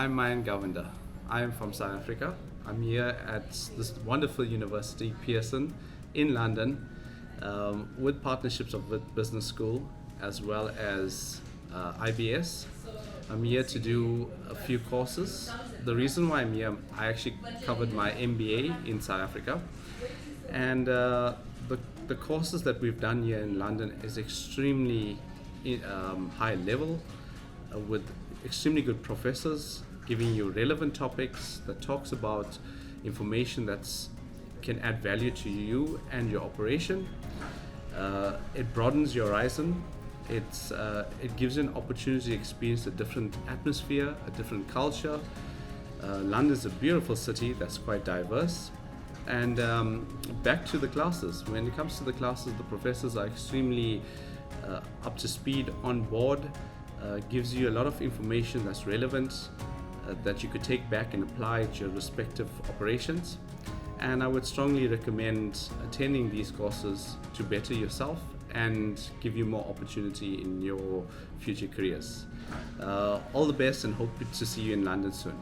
I'm Myendhren Govender. I am from South Africa. I'm here at this wonderful university, Pearson, in London, with partnerships with Business School as well as IBS. I'm here to do a few courses. The reason why I'm here, I actually covered my MBA in South Africa, and the courses that we've done here in London is extremely high level, with extremely good professors giving you relevant topics that talks about information that can add value to you and your operation. It broadens your horizon. It gives you an opportunity to experience a different atmosphere, a different culture. London is a beautiful city that's quite diverse. And back to the classes. When it comes to the classes, the professors are extremely up to speed, on board, gives you a lot of information that's relevant, that you could take back and apply to your respective operations. And I would strongly recommend attending these courses to better yourself and give you more opportunity in your future careers. All the best, and hope to see you in London soon.